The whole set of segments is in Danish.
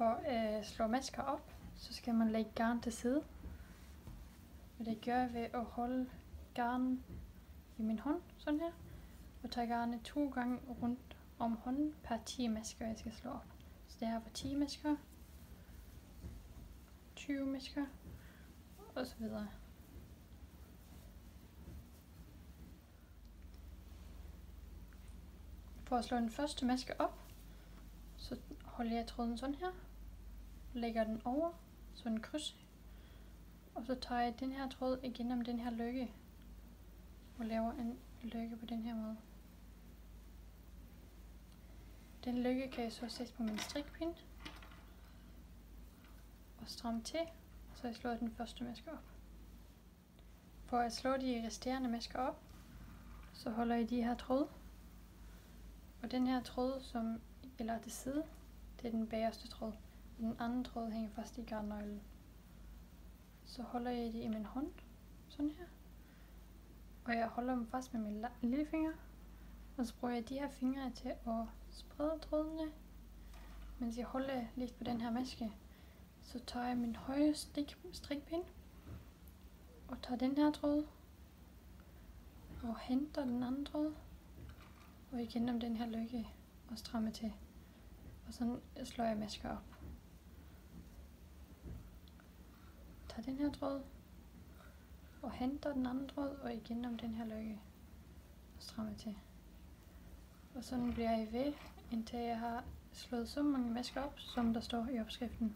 For at slå masker op, så skal man lægge garn til side. Og det gør jeg ved at holde garn i min hånd, sådan her. Og tage garnet 2 gange rundt om hånden per 10 masker, jeg skal slå op. Så det her var 10 masker, 20 masker, og så videre. For at slå den første maske op, så holder jeg tråden sådan her, lægger den over, så en kryds, og så tager jeg den her tråd igennem den her løkke, og laver en løkke på den her måde. Den løkke kan jeg så sætte på min strikpind, og stramme til, så jeg slår den første maske op. For at slå de resterende masker op, så holder jeg de her tråd, og den her tråd, som jeg lader til side, det er den bagerste tråd. Den anden tråd hænger fast i garnnøglen. Så holder jeg det i min hånd, sådan her. Og jeg holder dem fast med min lillefinger. Og så bruger jeg de her fingre til at sprede trådene. Mens jeg holder lidt på den her maske, så tager jeg min højre strikpind og tager den her tråd og henter den anden tråd og igennem den her løkke og strammer til. Og så slår jeg masker op. Tager den her tråd og henter den anden tråd og igennem den her løkke og strammer til. Og sådan bliver jeg ved, indtil jeg har slået så mange masker op, som der står i opskriften.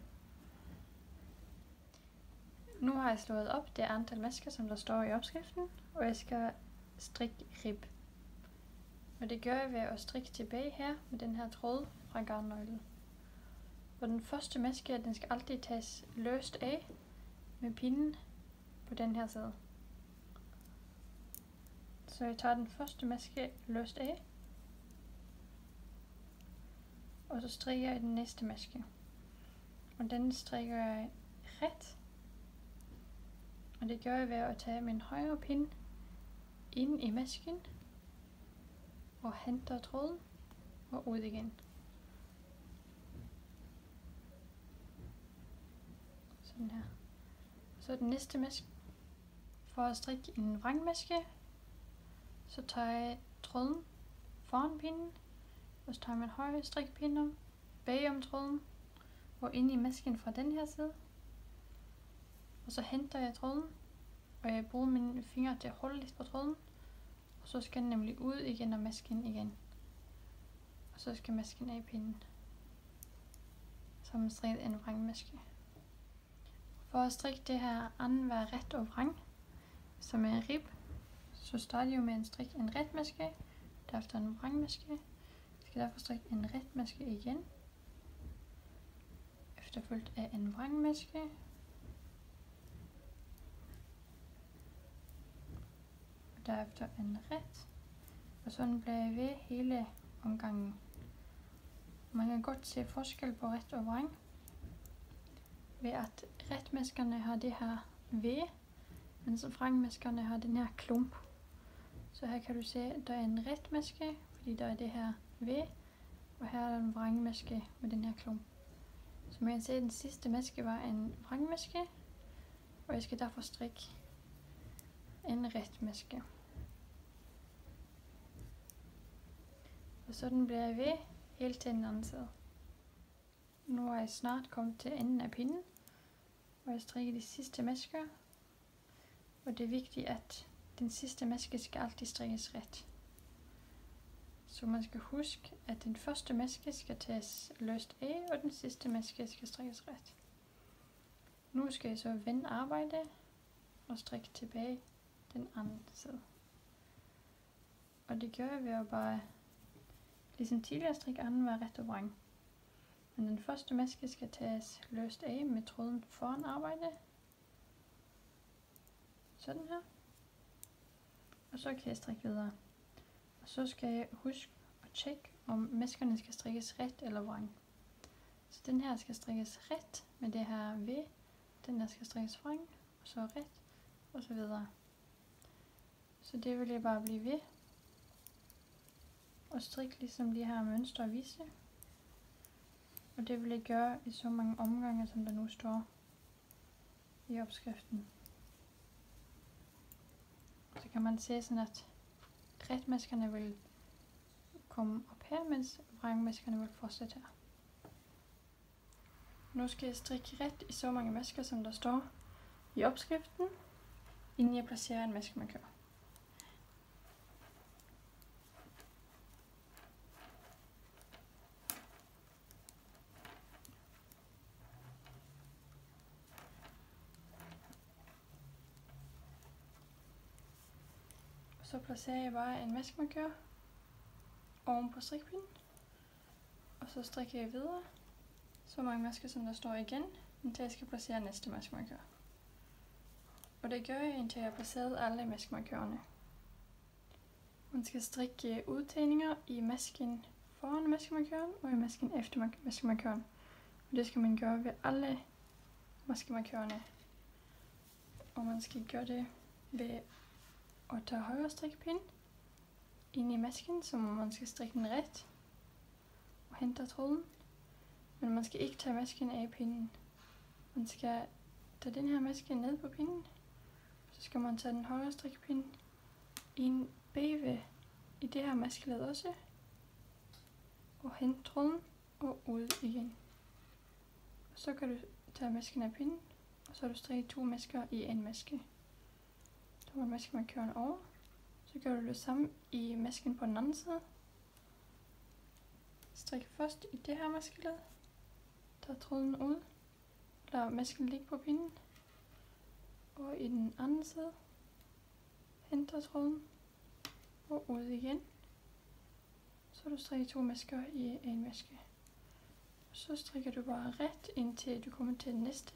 Nu har jeg slået op det antal masker, som der står i opskriften, og jeg skal strikke rib. Og det gør jeg ved at strikke tilbage her med den her tråd fra garnnøglen. Og den første maske, den skal altid tages løst af med pinden på den her side. Så jeg tager den første maske løst af, og så strikker jeg den næste maske. Og den strikker jeg ret. Og det gør jeg ved at tage min højre pind ind i masken og henter tråden og ud igen. Sådan her. Så den næste maske. For at strikke en vrangmaske, så tager jeg tråden foran pinden, og så tager jeg min højre strikpind bagom tråden og ind i masken fra den her side. Og så henter jeg tråden, og jeg bruger mine fingre til at holde lidt på tråden, og så skal den nemlig ud igen af masken igen. Og så skal masken af pinden. Så man strikker en vrangmaske. For at strikke det her anden hver ret og vrang, som er en rib, så starter jeg med at strikke en ret maske, derefter en vrangmaske. Jeg skal derfor strikke en ret maske igen, efterfulgt af en vrangmaske, og derefter en ret, og sådan bliver jeg ved hele omgangen. Man kan godt se forskel på ret og vrang, ved at retmaskerne har det her V, mens vrangmaskerne har den her klump. Så her kan du se, at der er en ret maske, fordi der er det her V, og her er der en vrangmaske med den her klump. Så man kan se, at den sidste maske var en vrangmaske, og jeg skal derfor strikke en ret maske. Og sådan bliver jeg ved helt til den anden side. Nu er jeg snart kommet til enden af pinden, og jeg strikker de sidste masker. Og det er vigtigt, at den sidste maske skal altid strikkes ret. Så man skal huske, at den første maske skal tages løst af, og den sidste maske skal strikkes ret. Nu skal jeg så vende arbejdet og strikke tilbage den anden side. Og det gør jeg ved at bare, ligesom tidligere, strikke anden hver ret og vrang. Men den første maske skal tages løst af med tråden foran arbejdet. Sådan her. Og så kan jeg strikke videre. Og så skal jeg huske at tjekke, om maskerne skal strikkes ret eller vrang. Så den her skal strikkes ret med det her V. Den der skal strikkes vrang, og så ret, og så videre. Så det vil jeg bare blive ved. Og strikke ligesom de her mønstre viser. Og det vil jeg gøre i så mange omgange, som der nu står i opskriften. Så kan man se sådan, at gretmaskerne vil komme op her, mens vrangmaskerne vil fortsætte her. Nu skal jeg strikke ret i så mange masker, som der står i opskriften, inden jeg placerer en maskemarkør. Så placerer jeg bare en maskemarkør oven på strikpinden, og så strikker jeg videre så mange masker, som der står igen, indtil jeg skal placere næste maskemarkør. Og det gør jeg, indtil jeg har placeret alle maskemarkørerne. Man skal strikke udtagninger i masken foran maskemarkøren og i masken efter maskemarkøren. Og det skal man gøre ved alle maskemarkørerne. Og man skal gøre det ved at tage højre strikpind ind i masken, så man skal strikke den ret og hente tråden. Men man skal ikke tage masken af pinden. Man skal tage den her maske ned på pinden. Så skal man tage den højre strikpind ind bagved i det her maskeled også. Og hente tråden og ud igen. Og så kan du tage masken af pinden, og så har du strikket 2 masker i en maske. Så må maskemarkøren over. Så gør du det samme i masken på den anden side. Strik først i det her maskeled. Tag tråden ud. Lad masken ligge på pinden. Og i den anden side. Henter tråden. Og ud igen. Så du strikker 2 masker i en maske. Og så strikker du bare ret indtil du kommer til den næste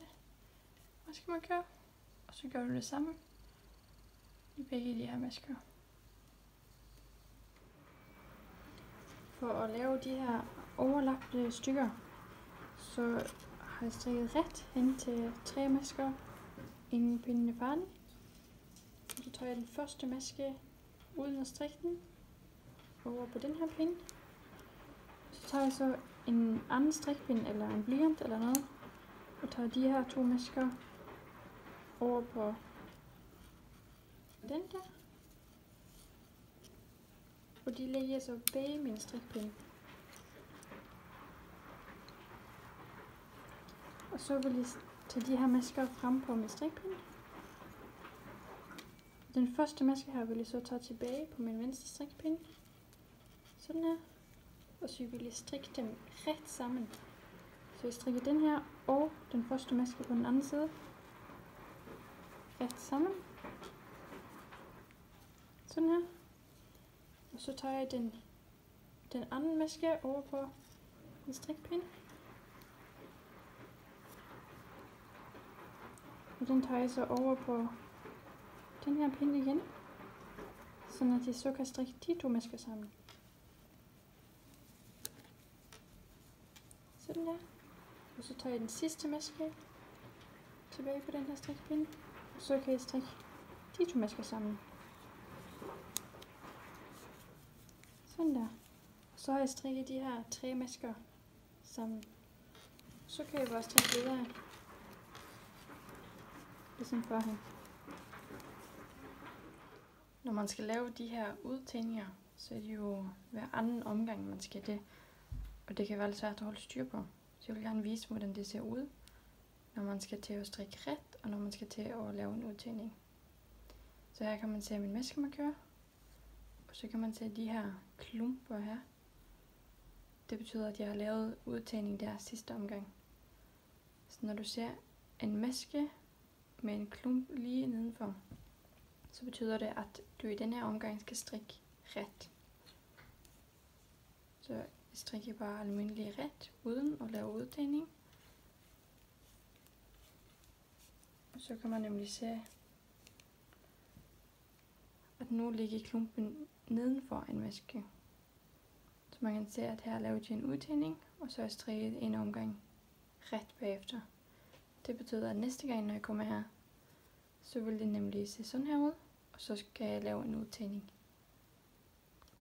maskemarkør. Og så gør du det samme i begge de her masker. For at lave de her overlappede stykker, så har jeg strikket ret hen til 3 masker, inden pinden er færdig. Så tager jeg den første maske uden at strikke den over på den her pind. Så tager jeg så en anden strikpind eller en blyant eller noget, og tager de her 2 masker over på den der. Og de lægger jeg så bag min strikpind. Og så vil jeg tage de her masker frem på min strikpind. Den første maske her vil jeg så tage tilbage på min venstre strikpind. Sådan her. Og så vil jeg strikke dem ret sammen. Så jeg strikker den her og den første maske på den anden side ret sammen. Sådan her. Og så tager jeg den anden maske over på en strikpind. Og den tager jeg så over på den her pind igen. Sådan at jeg så kan strikke de 2 masker sammen. Sådan der. Og så tager jeg den sidste maske tilbage på den her strikpind. Og så kan jeg strikke de 2 masker sammen. Sådan der. Så har jeg strikket de her 3 masker sammen. Så kan jeg bare strikke videre. Ligesom førhen. Når man skal lave de her udtagninger, så er det jo hver anden omgang, man skal det. Og det kan være lidt svært at holde styr på. Så jeg vil gerne vise, hvordan det ser ud, når man skal til at strikke ret, og når man skal til at lave en udtagning. Så her kan man se min maskemarkør. Og så kan man se de her klumper her. Det betyder, at jeg har lavet udtagning der sidste omgang. Så når du ser en maske med en klump lige nedenfor, så betyder det, at du i denne her omgang skal strikke ret. Så jeg strikker bare almindelig ret, uden at lave udtagning. Og så kan man nemlig se, at nu ligger klumpen nedenfor en maske. Så man kan se, at her laver jeg en udtagning, og så er jeg strikket en omgang ret bagefter. Det betyder, at næste gang, når jeg kommer her, så vil det nemlig se sådan her ud, og så skal jeg lave en udtagning.